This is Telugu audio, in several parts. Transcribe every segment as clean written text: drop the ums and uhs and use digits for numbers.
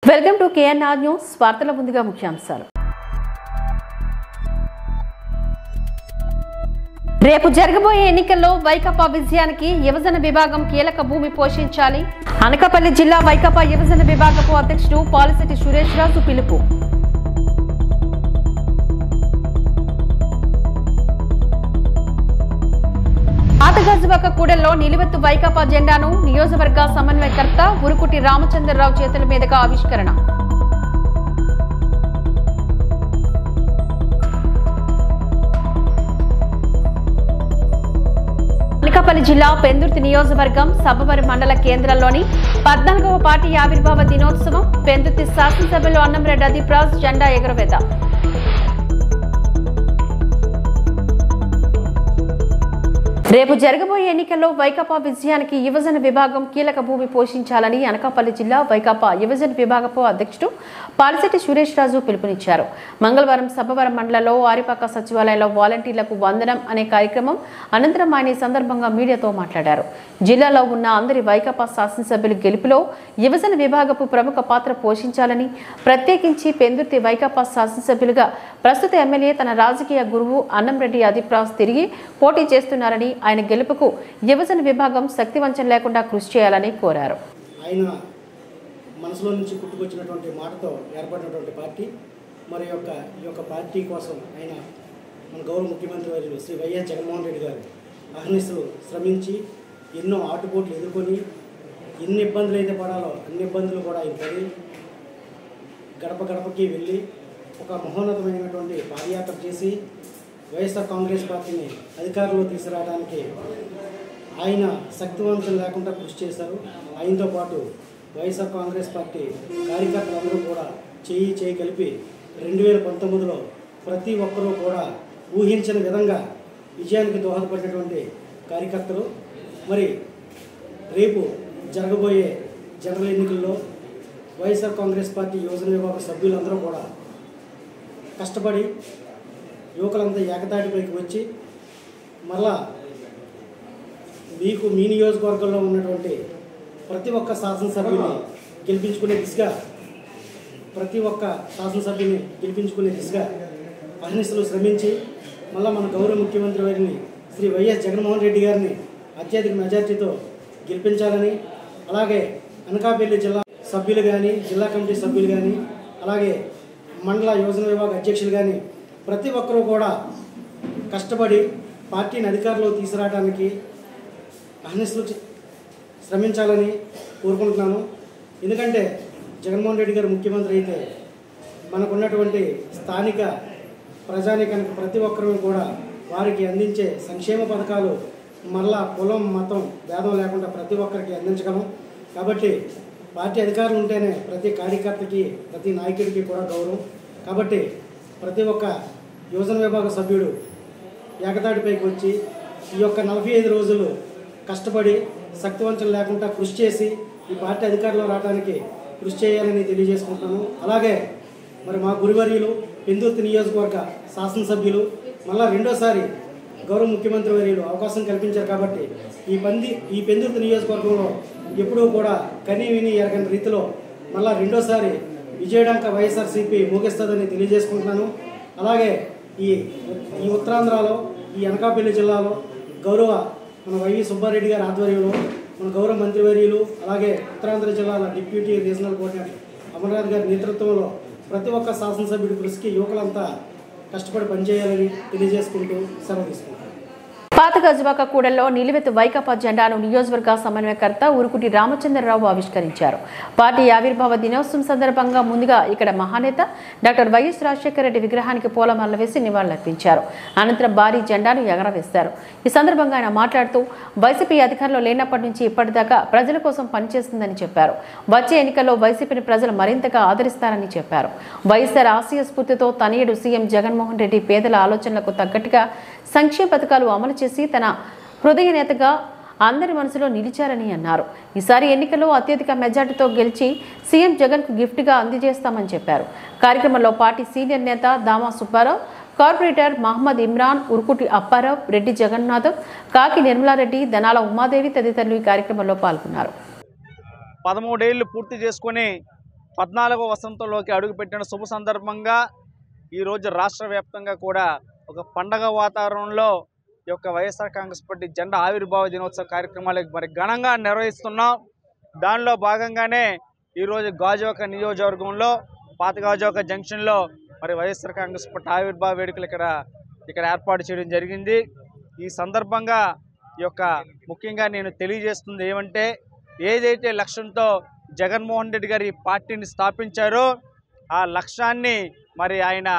Welcome to KNR news. వార్తల ముందుగా ముఖ్యాంశాలు. రేపు జరగబోయే ఎన్నికల్లో వైకాపా విజయానికి యువజన విభాగం కీలక భూమి పోషించాలి. అనకాపల్లి జిల్లా వైకాపా యువజన విభాగపు అధ్యక్షుడు పాలిశెట్టి సురేష్ రాజు పిలుపు. పాతగాజువాక కూడల్లో నిలువెత్తు వైకాపా జెండాను నియోజకవర్గ సమన్వయకర్త ఉరుకుటి రామచంద్రరావు చేతుల మీదుగా ఆవిష్కరణ. అనకాపల్లి జిల్లా పెందుర్తి నియోజకవర్గం సబ్బవరం మండల కేంద్రంలోని 14వ పార్టీ ఆవిర్భావ దినోత్సవం. పెందుర్తి శాసనసభ్యులు అన్నంరెడ్డి అదిప్రాజ్ జెండా ఎగురవేత. రేపు జరగబోయే ఎన్నికల్లో వైకాపా విజయానికి యువజన విభాగం కీలక భూమి పోషించాలని అనకాపల్లి జిల్లా వైకాపా యువజన విభాగపు అధ్యక్షుడు పాలిశెట్టి సురేష్ రాజు పిలుపునిచ్చారు. మంగళవారం సబ్బవరం మండలంలో ఆరిపాక సచివాలయంలో వాలంటీర్లకు వందనం అనే కార్యక్రమం అనంతరం ఆయన ఈ సందర్భంగా మీడియాతో మాట్లాడారు. జిల్లాలో ఉన్న అందరి వైకాపా శాసనసభ్యుల గెలుపులో యువజన విభాగపు ప్రముఖ పాత్ర పోషించాలని, ప్రత్యేకించి పెందుర్తి వైకాపా శాసనసభ్యులుగా ప్రస్తుత ఎమ్మెల్యే తన రాజకీయ గురువు అన్నంరెడ్డి అదిప్రాజ్ తిరిగి పోటీ చేస్తున్నారని, ఆయన గెలుపుకు యువజన విభాగం శక్తివంచన లేకుండా కృషి చేయాలని కోరారు. ఆయన మనసులో నుంచి పుట్టుకొచ్చినటువంటి మాటతో ఏర్పడినటువంటి పార్టీ మరి ఈ యొక్క పార్టీ కోసం ఆయన మన గౌరవ ముఖ్యమంత్రి వర్యులు శ్రీ వైఎస్ జగన్మోహన్ రెడ్డి గారు అహర్నిశలు శ్రమించి ఎన్నో ఆటుపోట్లు ఎదుర్కొని ఎన్ని ఇబ్బందులు అయితే పడాలో అన్ని ఇబ్బందులు కూడా ఆయన పడి గడప గడపకి వెళ్ళి ఒక మహోన్నతమైనటువంటి పాదయాత్ర చేసి వైఎస్ఆర్ కాంగ్రెస్ పార్టీని అధికారంలో తీసుకురావడానికి ఆయన శక్తివంతం లేకుండా కృషి చేశారు. ఆయనతో పాటు వైఎస్ఆర్ కాంగ్రెస్ పార్టీ కార్యకర్తలందరూ కూడా చేయి కలిపి 2019లో ప్రతి ఒక్కరూ కూడా ఊహించిన విధంగా విజయానికి దోహదపడినటువంటి కార్యకర్తలు. మరి రేపు జరగబోయే జనరల్ ఎన్నికల్లో వైఎస్ఆర్ కాంగ్రెస్ పార్టీ యువజన విభాగ సభ్యులందరూ కూడా కష్టపడి యువకులంతా ఏకతాటిపైకి వచ్చి మళ్ళా మీ నియోజకవర్గంలో ఉన్నటువంటి ప్రతి ఒక్క శాసనసభ్యుని గెలిపించుకునే దిశగా అహర్నిశలు శ్రమించి మళ్ళీ మన గౌరవ ముఖ్యమంత్రి వారిని శ్రీ వైఎస్ జగన్మోహన్ రెడ్డి గారిని అత్యధిక మెజార్టీతో గెలిపించాలని, అలాగే అనకాపల్లి జిల్లా సభ్యులు కానీ, జిల్లా కమిటీ సభ్యులు కానీ, అలాగే మండల యువజన విభాగ అధ్యక్షులు కానీ ప్రతి ఒక్కరూ కూడా కష్టపడి పార్టీని అధికారంలో తీసుకురావడానికి అహర్నిశలు శ్రమించాలని కోరుకుంటున్నాను. ఎందుకంటే జగన్మోహన్ రెడ్డి గారు ముఖ్యమంత్రి అయితే మనకున్నటువంటి స్థానిక ప్రజానీకానికి ప్రతి ఒక్కరూ కూడా వారికి అందించే సంక్షేమ పథకాలు మళ్ళా కులం మతం భేదం లేకుండా ప్రతి ఒక్కరికి అందించగలం. కాబట్టి పార్టీ అధికారులు ఉంటేనే ప్రతి కార్యకర్తకి ప్రతి నాయకుడికి కూడా గౌరవం. కాబట్టి ప్రతి ఒక్క యువజన విభాగ సభ్యుడు ఏకతాటిపైకి వచ్చి ఈ యొక్క 45 రోజులు కష్టపడి శక్తివంచన లేకుండా కృషి చేసి ఈ పార్టీ అధికారంలో రావడానికి కృషి చేయాలని తెలియజేసుకుంటున్నాను. అలాగే మరి మా గురువర్యులు పెందుర్తి నియోజకవర్గ శాసనసభ్యులు మళ్ళీ రెండోసారి గౌరవ ముఖ్యమంత్రి వర్యులు అవకాశం కల్పించారు. కాబట్టి ఈ పెందుర్తి నియోజకవర్గంలో ఎప్పుడూ కూడా కనీ విని ఎరగని రీతిలో మళ్ళీ రెండోసారి విజయడంక వైఎస్ఆర్సీపీ మోగిస్తుందని తెలియజేసుకుంటున్నాను. అలాగే ఈ ఉత్తరాంధ్రలో ఈ అనకాపల్లి జిల్లాలో గౌరవ మన వైవి సుబ్బారెడ్డి గారి ఆధ్వర్యంలో మన గౌరవ మంత్రివర్యులు, అలాగే ఉత్తరాంధ్ర జిల్లాల డిప్యూటీ రీజనల్ కోఆర్డినేటర్ అమర్నాథ్ గారి నేతృత్వంలో ప్రతి ఒక్క శాసనసభ్యుడి కృషికి యువకులంతా కష్టపడి పనిచేయాలని తెలియజేసుకుంటూ సెలవు తీసుకుంటారు. పాతగాజువాక కూడల్లో నిలువెత్తు వైకాపా జెండాను నియోజకవర్గ సమన్వయకర్త ఉరుకుటి రామచంద్రరావు ఆవిష్కరించారు. పార్టీ ఆవిర్భావ దినోత్సవం సందర్భంగా ముందుగా ఇక్కడ మహానేత డాక్టర్ వైఎస్ రాజశేఖర రెడ్డి విగ్రహానికి పూలమాలలు వేసి నివాళులర్పించారు. అనంతరం భారీ జెండాను ఎగరవేశారు. ఈ సందర్భంగా ఆయన మాట్లాడుతూ వైసీపీ అధికారంలో లేనప్పటి నుంచి ఇప్పటిదాకా ప్రజల కోసం పనిచేస్తుందని చెప్పారు. వచ్చే ఎన్నికల్లో వైసీపీని ప్రజలు మరింతగా ఆదరిస్తారని చెప్పారు. వైఎస్ఆర్ ఆశయ స్ఫూర్తితో తనయుడు సీఎం జగన్మోహన్ రెడ్డి పేదల ఆలోచనలకు తగ్గట్టుగా సంక్షేమ పథకాలు అమలు చేసి తన హృదయ నేతగా అందరి మనసులో నిలిచారని అన్నారు. ఈసారి ఎన్నికల్లో అత్యధిక మెజార్టీతో గెలిచి సీఎం జగన్ కు గిఫ్ట్ గా అందజేస్తామని చెప్పారు. కార్యక్రమంలో పార్టీ సీనియర్ నేత దామా సుబ్బారావు, కార్పొరేటర్ మహమ్మద్ ఇమ్రాన్, ఉరుకుటి అప్పారావు, రెడ్డి జగన్నాథ్, కాకి నిర్మలారెడ్డి, దనాల ఉమాదేవి తదితరులు ఈ కార్యక్రమంలో పాల్గొన్నారు. 13 ఏళ్లు పూర్తి చేసుకొని 14వ వసంతంలోకి అడుగుపెట్టిన శుభ సందర్భంగా ఈరోజు రాష్ట్ర వ్యాప్తంగా కూడా ఒక పండగ వాతావరణంలో ఈ యొక్క వైఎస్ఆర్ కాంగ్రెస్ పార్టీ జెండా ఆవిర్భావ దినోత్సవ కార్యక్రమాలు మరి ఘనంగా నిర్వహిస్తున్నాం. దానిలో భాగంగానే ఈరోజు గాజువాక నియోజకవర్గంలో పాత గాజువాక జంక్షన్లో మరి వైఎస్ఆర్ కాంగ్రెస్ పార్టీ ఆవిర్భావ వేడుకలు ఇక్కడ ఏర్పాటు చేయడం జరిగింది. ఈ సందర్భంగా ఈ యొక్క ముఖ్యంగా నేను తెలియజేస్తుంది ఏమంటే, ఏదైతే లక్ష్యంతో జగన్మోహన్ రెడ్డి గారు ఈ పార్టీని స్థాపించారో ఆ లక్ష్యాన్ని మరి ఆయన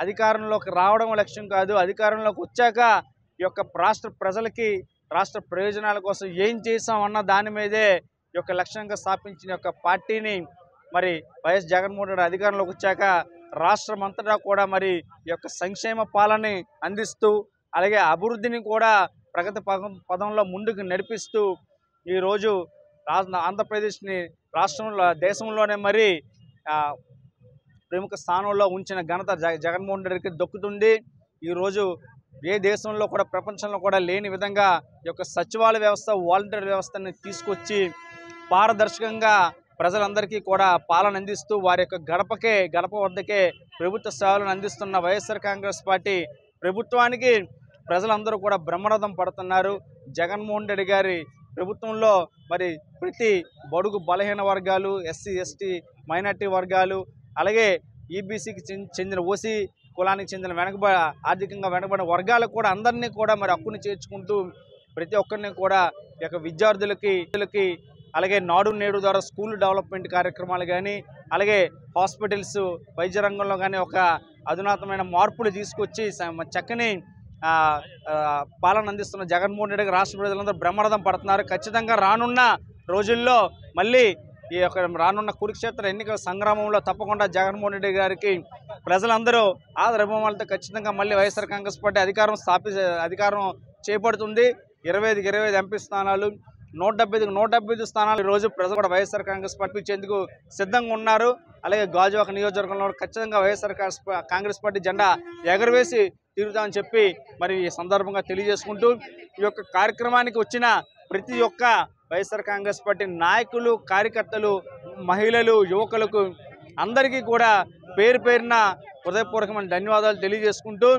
అధికారంలోకి రావడం లక్ష్యం కాదు, అధికారంలోకి వచ్చాక ఈ యొక్క రాష్ట్ర ప్రజలకి రాష్ట్ర ప్రయోజనాల కోసం ఏం చేసామన్న దాని మీదే ఈ యొక్క లక్ష్యంగా స్థాపించిన యొక్క పార్టీని మరి వైఎస్ జగన్మోహన్ రెడ్డి అధికారంలోకి వచ్చాక రాష్ట్రం అంతటా కూడా మరి ఈ యొక్క సంక్షేమ పాలనని అందిస్తూ అలాగే అభివృద్ధిని కూడా ప్రగతి పదంలో ముందుకు నడిపిస్తూ ఈరోజు ఆంధ్రప్రదేశ్ని రాష్ట్రంలో దేశంలోనే మరి ప్రముఖ స్థానంలో ఉంచిన ఘనత జగన్మోహన్ రెడ్డికి దక్కుతుంది. ఈరోజు ఏ దేశంలో కూడా ప్రపంచంలో కూడా లేని విధంగా ఈ యొక్క సచివాలయ వ్యవస్థ వాలంటీర్ వ్యవస్థని తీసుకొచ్చి పారదర్శకంగా ప్రజలందరికీ కూడా పాలన అందిస్తూ వారి యొక్క గడప వద్దకే ప్రభుత్వ సేవలను అందిస్తున్న వైఎస్ఆర్ కాంగ్రెస్ పార్టీ ప్రభుత్వానికి ప్రజలందరూ కూడా బ్రహ్మరథం పడుతున్నారు. జగన్మోహన్ రెడ్డి గారి ప్రభుత్వంలో మరి ప్రతి బడుగు బలహీన వర్గాలు, ఎస్సీ ఎస్టీ మైనార్టీ వర్గాలు, అలాగే ఈబీసీకి చెందిన ఓసీ కులానికి చెందిన ఆర్థికంగా వెనకబడిన వర్గాలకు కూడా అందరినీ కూడా మరి హక్కుని చేర్చుకుంటూ ప్రతి ఒక్కరిని కూడా ఈ యొక్క విద్యార్థులకి అలాగే నాడు నేడు ద్వారా స్కూల్ డెవలప్మెంట్ కార్యక్రమాలు కానీ అలాగే హాస్పిటల్స్ వైద్య రంగంలో కానీ ఒక అధునాతమైన మార్పులు తీసుకొచ్చి చక్కని పాలన అందిస్తున్న జగన్మోహన్ రెడ్డి రాష్ట్ర ప్రజలందరూ బ్రహ్మరథం పడుతున్నారు. ఖచ్చితంగా రానున్న రోజుల్లో మళ్ళీ ఈ యొక్క రానున్న కురుక్షేత్ర ఎన్నికల సంగ్రామంలో తప్పకుండా జగన్మోహన్ రెడ్డి గారికి ప్రజలందరూ ఆదరాభిమానాలతో ఖచ్చితంగా మళ్ళీ వైఎస్ఆర్ కాంగ్రెస్ పార్టీ అధికారం చేపడుతుంది. 25కి 25 ఎంపీ స్థానాలు, 175కి 175 స్థానాలు ఈరోజు ప్రజలు కూడా వైఎస్ఆర్ కాంగ్రెస్ పార్టీ ఇచ్చేందుకు సిద్ధంగా ఉన్నారు. అలాగే గాజువాక నియోజకవర్గంలో ఖచ్చితంగా వైఎస్ఆర్ కాంగ్రెస్ పార్టీ జెండా ఎగరవేసి తీరుతామని చెప్పి మరి ఈ సందర్భంగా తెలియజేసుకుంటూ ఈ యొక్క కార్యక్రమానికి వచ్చిన ప్రతి ఒక్క వైఎస్ఆర్ కాంగ్రెస్ పార్టీ నాయకులు, కార్యకర్తలు, మహిళలు, యువకులకు అందరికీ కూడా పేరు పేరున హృదయపూర్వకమైన ధన్యవాదాలు తెలియజేసుకుంటూ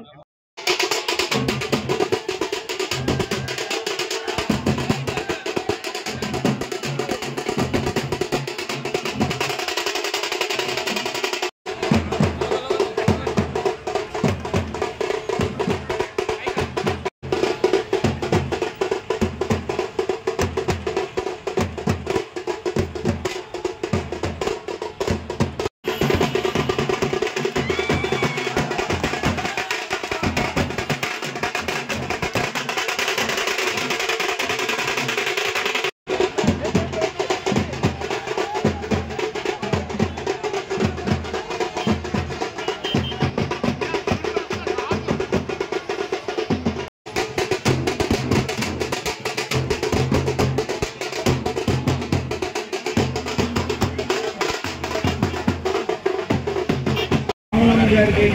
గారికి,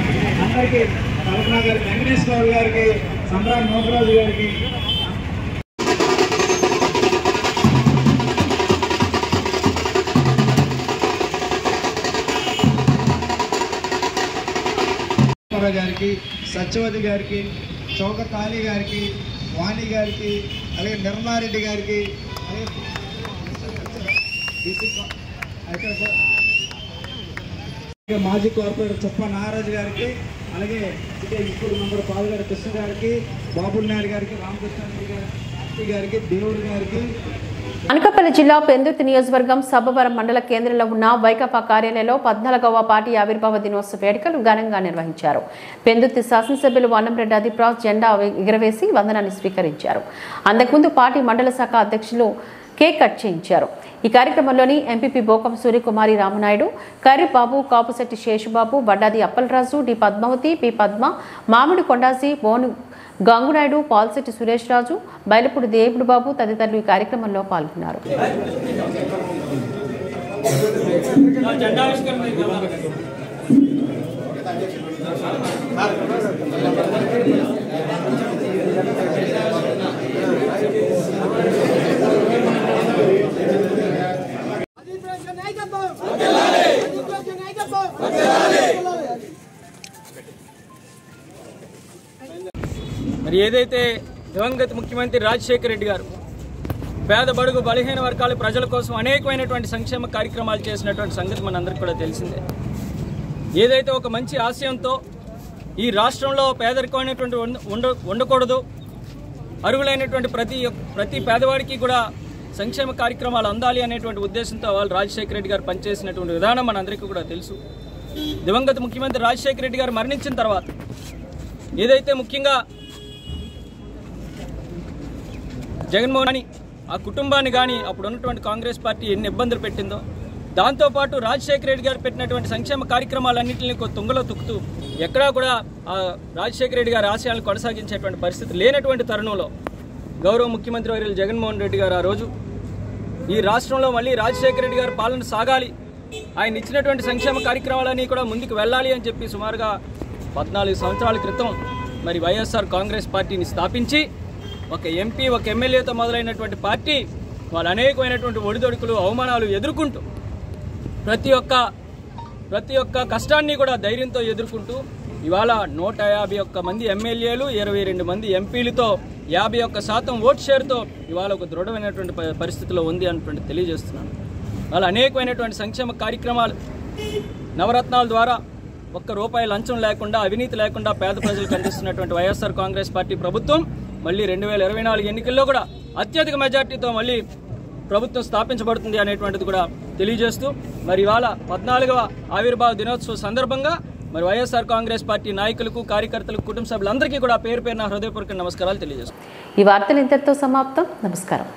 అందరికీ కల్పన గారికి, వెంకటేశ్వర గారికి, సంబరాజ్ మోహరాజు గారికి, గారికి, సత్యవతి గారికి, చౌకతాలి గారికి, వాణి గారికి, అలాగే నిర్మారెడ్డి గారికి, మాజీ కార్పొరేటర్ చొప్ప నాగరాజు గారికి, అలాగే ఇప్పుడు నంబర్ పాల్గారి కృష్ణ గారికి, బాబుల్ నాయుడు గారికి, రామకృష్ణ గారికి, దేవుడు గారికి. అనకాపల్లి జిల్లా పెందుర్తి నియోజకవర్గం సబ్బవరం మండల కేంద్రంలో ఉన్న వైకాపా కార్యాలయంలో 14వ పార్టీ ఆవిర్భావ దినోత్సవ వేడుకలు ఘనంగా నిర్వహించారు. పెందుర్తి శాసనసభ్యులు వన్నంరెడ్డి అదిప్రాజ్ జెండా ఎగురవేసి వందనాన్ని స్వీకరించారు. అంతకుముందు పార్టీ మండల శాఖ అధ్యక్షులు కేక్ కట్ చేయించారు. ఈ కార్యక్రమంలోని MPP Bokam Suryakumari Ramanaidu, Karribabu, Kapusetti Seshubabu, Baddadi Appalaraju, D Padmavathi, P Padma, Mamidi Kondasi, బోను గంగునాయుడు, పాల్శెట్టి సురేష్ రాజు, బయలపూడి దేవుడు బాబు తదితరులు ఈ కార్యక్రమంలో పాల్గొన్నారు. మరి ఏదైతే దివంగత ముఖ్యమంత్రి రాజశేఖర రెడ్డి గారు పేద బడుగు బలహీన వర్గాల ప్రజల కోసం అనేకమైనటువంటి సంక్షేమ కార్యక్రమాలు చేసినటువంటి సంగతి మనందరికీ కూడా తెలిసిందే. ఏదైతే ఒక మంచి ఆశయంతో ఈ రాష్ట్రంలో పేదరికమైనటువంటి ఉండకూడదు, అర్హులైనటువంటి ప్రతి పేదవాడికి కూడా సంక్షేమ కార్యక్రమాలు అందాలి అనేటువంటి ఉద్దేశంతో వాళ్ళు రాజశేఖర రెడ్డి గారు పనిచేసినటువంటి విధానం మనందరికీ కూడా తెలుసు. దివంగత ముఖ్యమంత్రి రాజశేఖర రెడ్డి గారు మరణించిన తర్వాత ఏదైతే ముఖ్యంగా జగన్మోహన్ అని ఆ కుటుంబాన్ని కానీ అప్పుడు ఉన్నటువంటి కాంగ్రెస్ పార్టీ ఎన్ని ఇబ్బందులు పెట్టిందో, దాంతోపాటు రాజశేఖర రెడ్డి గారు పెట్టినటువంటి సంక్షేమ కార్యక్రమాలన్నింటినీ తుంగలో తొక్కుతూ ఎక్కడా కూడా రాజశేఖర రెడ్డి గారి ఆశయాలను కొనసాగించేటువంటి పరిస్థితి లేనటువంటి తరుణంలో గౌరవ ముఖ్యమంత్రి వర్యులు జగన్మోహన్ రెడ్డి గారు ఆ రోజు ఈ రాష్ట్రంలో మళ్ళీ రాజశేఖర రెడ్డి గారి పాలన సాగాలి, ఆయన ఇచ్చినటువంటి సంక్షేమ కార్యక్రమాలన్నీ కూడా ముందుకు వెళ్ళాలి అని చెప్పి సుమారుగా 14 సంవత్సరాల క్రితం మరి వైఎస్ఆర్ కాంగ్రెస్ పార్టీని స్థాపించి ఒక ఎంపీ ఒక ఎమ్మెల్యేతో మొదలైనటువంటి పార్టీ వాళ్ళు అనేకమైనటువంటి ఒడిదొడుకులు అవమానాలు ఎదుర్కొంటూ ప్రతి ఒక్క కష్టాన్ని కూడా ధైర్యంతో ఎదుర్కొంటూ ఇవాళ 151 మంది ఎమ్మెల్యేలు 22 మంది ఎంపీలతో 51% ఓట్ షేర్తో ఇవాళ ఒక దృఢమైనటువంటి పరిస్థితిలో ఉంది అన్నటువంటి తెలియజేస్తున్నాను. వాళ్ళు అనేకమైనటువంటి సంక్షేమ కార్యక్రమాలు నవరత్నాల ద్వారా ₹1 లంచం లేకుండా అవినీతి లేకుండా పేద ప్రజలకు అందిస్తున్నటువంటి వైఎస్ఆర్ కాంగ్రెస్ పార్టీ ప్రభుత్వం మళ్ళీ 2024 ఎన్నికల్లో కూడా అత్యధిక మెజార్టీతో మళ్ళీ ప్రభుత్వం స్థాపించబడుతుంది అనేటువంటిది కూడా తెలియజేస్తూ మరి ఇవాళ 14వ ఆవిర్భావ దినోత్సవ సందర్భంగా మరి వైఎస్ఆర్ కాంగ్రెస్ పార్టీ నాయకులకు కార్యకర్తలకు కుటుంబ సభ్యులందరికీ కూడా పేరు పేరున హృదయపూర్వక నమస్కారాలు తెలియజేస్తాం. ఈ వార్తలు ఇంతటితో సమాప్తం. నమస్కారం.